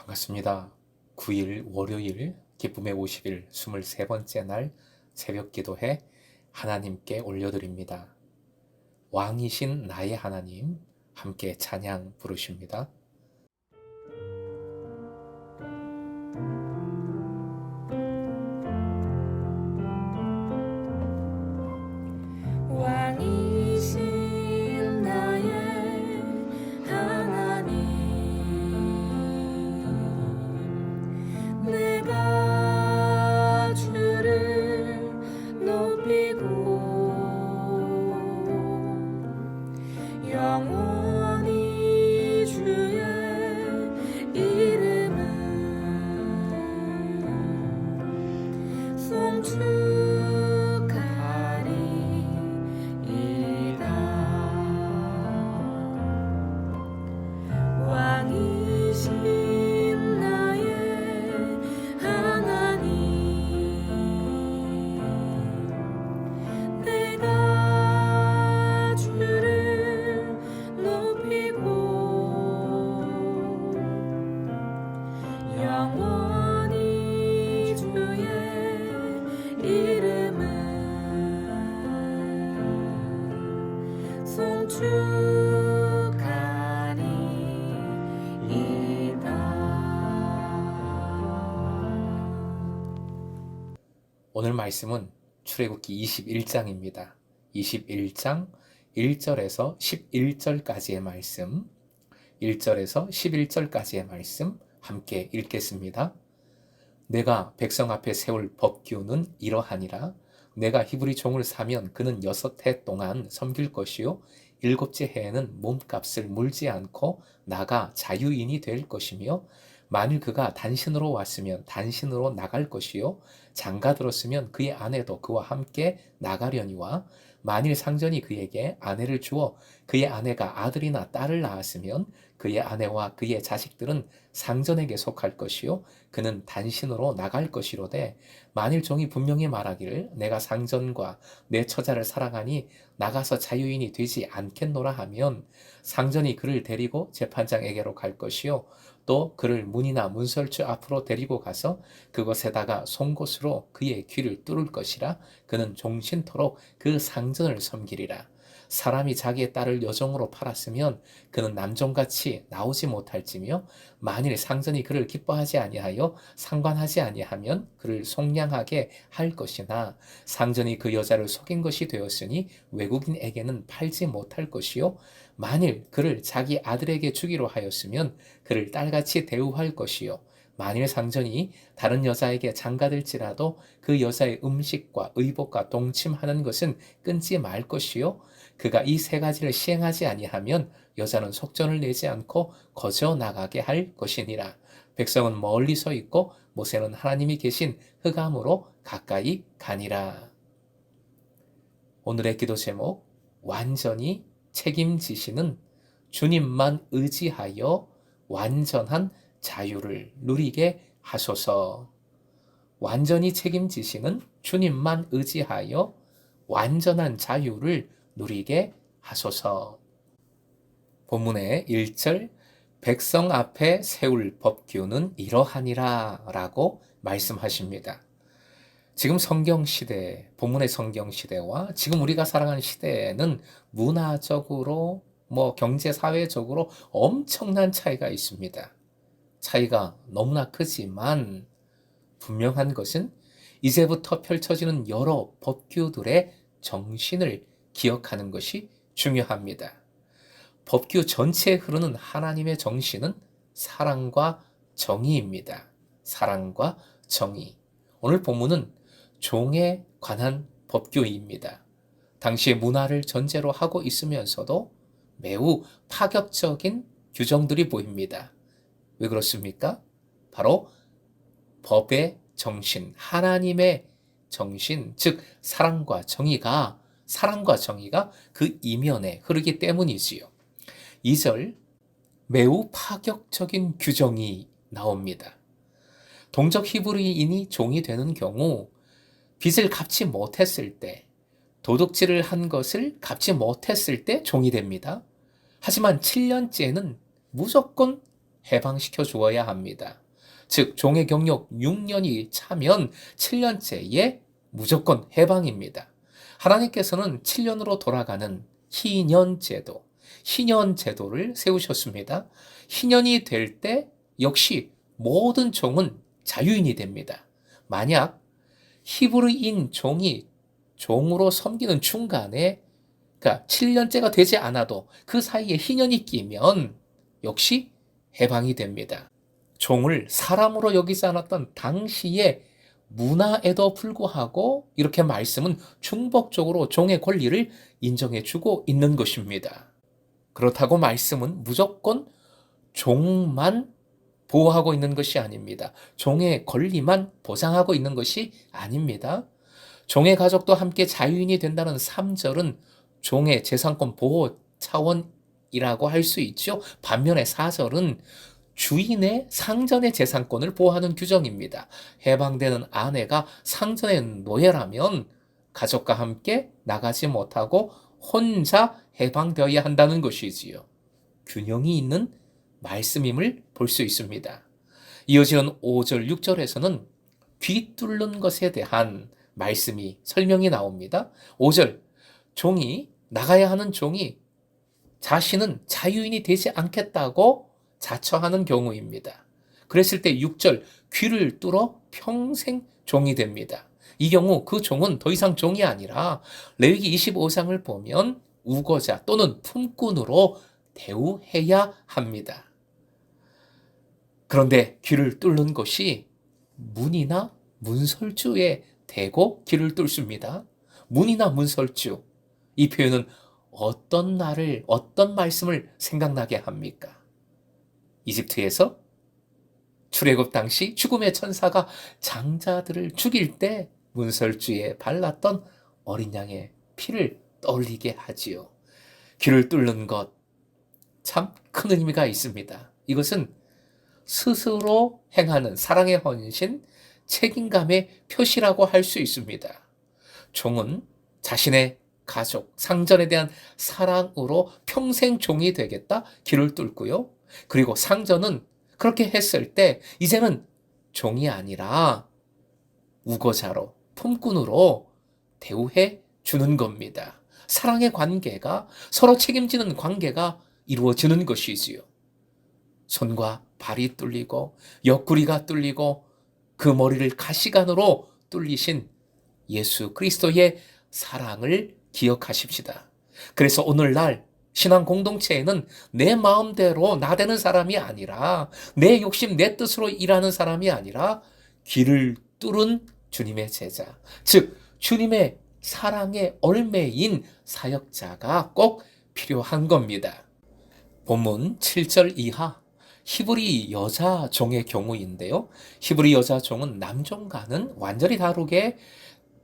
반갑습니다. 9일 월요일 기쁨의 50일 23번째 날 새벽 기도회 하나님께 올려드립니다. 왕이신 나의 하나님 함께 찬양 부르십니다. 왕이신 나의 하나님, 내가 주를 높이고 영원히 주의 이름을 송축하리이다. 왕이신 나의 하나님, 내가 주를 높이고 영원히 주의 이름을 송축하리이다. 오늘 말씀은 출애굽기 21장입니다. 21장 1절에서 11절까지의 말씀, 1절에서 11절까지의 말씀 함께 읽겠습니다. 내가 백성 앞에 세울 법규는 이러하니라. 내가 히브리 종을 사면 그는 6해 동안 섬길 것이요 7째 해에는 몸값을 물지 않고 나가 자유인이 될 것이며, 만일 그가 단신으로 왔으면 단신으로 나갈 것이요 장가 들었으면 그의 아내도 그와 함께 나가려니와, 만일 상전이 그에게 아내를 주어 그의 아내가 아들이나 딸을 낳았으면 그의 아내와 그의 자식들은 상전에게 속할 것이요 그는 단신으로 나갈 것이로되, 만일 종이 분명히 말하기를 내가 상전과 내 처자를 사랑하니 나가서 자유인이 되지 않겠노라 하면 상전이 그를 데리고 재판장에게로 갈 것이요 또 그를 문이나 문설주 앞으로 데리고 가서 그것에다가 송곳으로 그의 귀를 뚫을 것이라. 그는 종신토록 그 상전을 섬기리라. 사람이 자기의 딸을 여종으로 팔았으면 그는 남종같이 나오지 못할지며, 만일 상전이 그를 기뻐하지 아니하여 상관하지 아니하면 그를 속량하게 할 것이나, 상전이 그 여자를 속인 것이 되었으니 외국인에게는 팔지 못할 것이요 만일 그를 자기 아들에게 주기로 하였으면 그를 딸같이 대우할 것이요 만일 상전이 다른 여자에게 장가들지라도 그 여자의 음식과 의복과 동침하는 것은 끊지 말 것이요 그가 이 세 가지를 시행하지 아니하면 여자는 속전을 내지 않고 거저 나가게 할 것이니라. 백성은 멀리 서 있고 모세는 하나님이 계신 흑암으로 가까이 가니라. 오늘의 기도 제목, 완전히 책임지시는 주님만 의지하여 완전한 자유를 누리게 하소서. 완전히 책임지시는 주님만 의지하여 완전한 자유를 누리게 하소서. 본문의 1절, 백성 앞에 세울 법규는 이러하니라 라고 말씀하십니다. 지금 성경시대, 본문의 성경시대와 지금 우리가 살아가는 시대에는 문화적으로 경제사회적으로 엄청난 차이가 있습니다. 차이가 너무나 크지만 분명한 것은 이제부터 펼쳐지는 여러 법규들의 정신을 기억하는 것이 중요합니다. 법규 전체에 흐르는 하나님의 정신은 사랑과 정의입니다. 사랑과 정의. 오늘 본문은 종에 관한 법규입니다. 당시의 문화를 전제로 하고 있으면서도 매우 파격적인 규정들이 보입니다. 왜 그렇습니까? 바로 법의 정신, 하나님의 정신, 즉 사랑과 정의가 그 이면에 흐르기 때문이지요. 2절, 매우 파격적인 규정이 나옵니다. 동적 히브리인이 종이 되는 경우 빚을 갚지 못했을 때, 도둑질을 한 것을 갚지 못했을 때 종이 됩니다. 하지만 7년째는 무조건 해방시켜 주어야 합니다. 즉 종의 경력 6년이 차면 7년째에 무조건 해방입니다. 하나님께서는 7년으로 돌아가는 희년제도, 희년제도를 세우셨습니다. 희년이 될 때 역시 모든 종은 자유인이 됩니다. 만약 히브리인 종이 종으로 섬기는 중간에, 그러니까 7년째가 되지 않아도 그 사이에 희년이 끼면 역시 해방이 됩니다. 종을 사람으로 여기지 않았던 당시의 문화에도 불구하고 이렇게 말씀은 충복적으로 종의 권리를 인정해주고 있는 것입니다. 그렇다고 말씀은 무조건 종만 보호하고 있는 것이 아닙니다. 종의 권리만 보장하고 있는 것이 아닙니다. 종의 가족도 함께 자유인이 된다는 3절은 종의 재산권 보호 차원이라고 할 수 있죠. 반면에 4절은 주인의 상전의 재산권을 보호하는 규정입니다. 해방되는 아내가 상전의 노예라면 가족과 함께 나가지 못하고 혼자 해방되어야 한다는 것이지요. 균형이 있는 말씀임을 볼 수 있습니다. 이어지는 5절, 6절에서는 귀 뚫는 것에 대한 말씀이 설명이 나옵니다. 5절, 나가야 하는 종이 자신은 자유인이 되지 않겠다고 자처하는 경우입니다. 그랬을 때 6절, 귀를 뚫어 평생 종이 됩니다. 이 경우 그 종은 더 이상 종이 아니라 레위기 25장을 보면 우거자 또는 품꾼으로 대우해야 합니다. 그런데 귀를 뚫는 것이 문이나 문설주에 대고 귀를 뚫습니다. 문이나 문설주, 이 표현은 어떤 날을, 어떤 말씀을 생각나게 합니까? 이집트에서 출애굽 당시 죽음의 천사가 장자들을 죽일 때 문설주에 발랐던 어린 양의 피를 떠올리게 하지요. 귀를 뚫는 것, 참 큰 의미가 있습니다. 이것은 스스로 행하는 사랑의 헌신, 책임감의 표시라고 할 수 있습니다. 종은 자신의 가족, 상전에 대한 사랑으로 평생 종이 되겠다, 귀를 뚫고요. 그리고 상전은 그렇게 했을 때 이제는 종이 아니라 우거자로, 품꾼으로 대우해 주는 겁니다. 사랑의 관계가, 서로 책임지는 관계가 이루어지는 것이지요. 손과 발이 뚫리고 옆구리가 뚫리고 그 머리를 가시관으로 뚫리신 예수 그리스도의 사랑을 기억하십시다. 그래서 오늘날 신앙 공동체에는 내 마음대로 나대는 사람이 아니라, 내 욕심, 내 뜻으로 일하는 사람이 아니라 귀를 뚫은 주님의 제자, 즉 주님의 사랑의 얼매인 사역자가 꼭 필요한 겁니다. 본문 7절 이하 히브리 여자 종의 경우인데요. 히브리 여자 종은 남종과는 완전히 다르게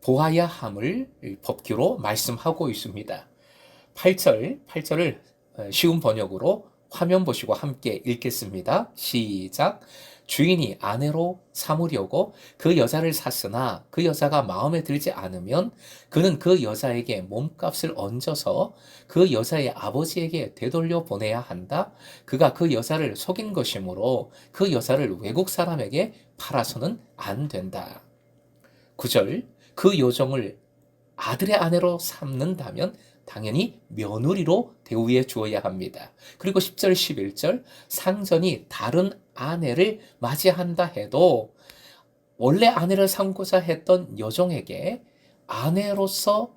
보아야 함을 법규로 말씀하고 있습니다. 8절을 쉬운 번역으로 화면 보시고 함께 읽겠습니다. 시작. 주인이 아내로 삼으려고 그 여자를 샀으나 그 여자가 마음에 들지 않으면 그는 그 여자에게 몸값을 얹어서 그 여자의 아버지에게 되돌려 보내야 한다. 그가 그 여자를 속인 것이므로 그 여자를 외국 사람에게 팔아서는 안 된다. 9절, 그 여종을 아들의 아내로 삼는다면 당연히 며느리로 대우해 주어야 합니다. 그리고 10절, 11절, 상전이 다른 아내를 맞이한다 해도 원래 아내를 삼고자 했던 여종에게 아내로서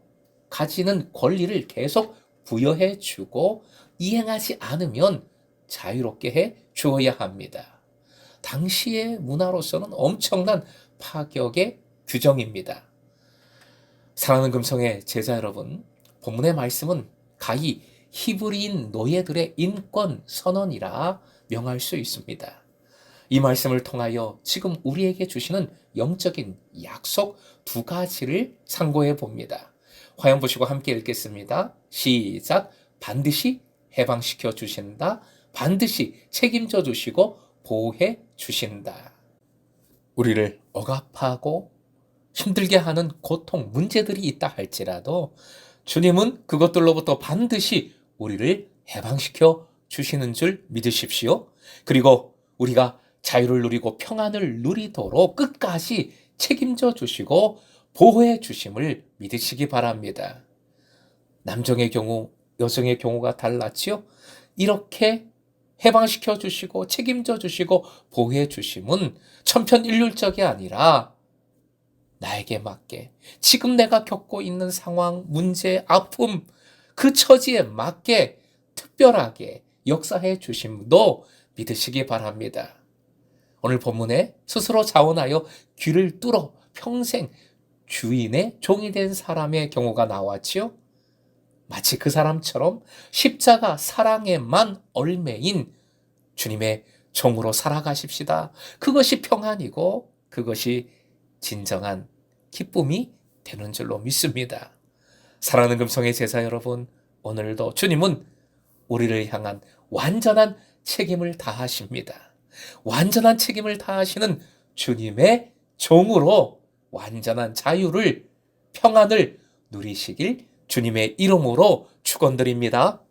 가지는 권리를 계속 부여해 주고 이행하지 않으면 자유롭게 해 주어야 합니다. 당시의 문화로서는 엄청난 파격의 규정입니다. 사랑하는 금성의 제자 여러분, 본문의 말씀은 가히 히브리인 노예들의 인권 선언이라 명할 수 있습니다. 이 말씀을 통하여 지금 우리에게 주시는 영적인 약속 2가지를 상고해 봅니다. 화면 보시고 함께 읽겠습니다. 시작. 반드시 해방시켜 주신다. 반드시 책임져 주시고 보호해 주신다. 우리를 억압하고 힘들게 하는 고통, 문제들이 있다 할지라도 주님은 그것들로부터 반드시 우리를 해방시켜 주시는 줄 믿으십시오. 그리고 우리가 자유를 누리고 평안을 누리도록 끝까지 책임져 주시고 보호해 주심을 믿으시기 바랍니다. 남정의 경우, 여정의 경우가 달랐지요? 이렇게 해방시켜 주시고 책임져 주시고 보호해 주심은 천편일률적이 아니라 나에게 맞게 지금 내가 겪고 있는 상황, 문제, 아픔, 그 처지에 맞게 특별하게 역사해 주심도 믿으시기 바랍니다. 오늘 본문에 스스로 자원하여 귀를 뚫어 평생 주인의 종이 된 사람의 경우가 나왔지요. 마치 그 사람처럼 십자가 사랑에만 얽매인 주님의 종으로 살아가십시다. 그것이 평안이고 그것이 진정한 기쁨이 되는 줄로 믿습니다. 사랑하는 금성의 제자 여러분, 오늘도 주님은 우리를 향한 완전한 책임을 다하십니다. 완전한 책임을 다하시는 주님의 종으로 완전한 자유를, 평안을 누리시길 주님의 이름으로 축원드립니다.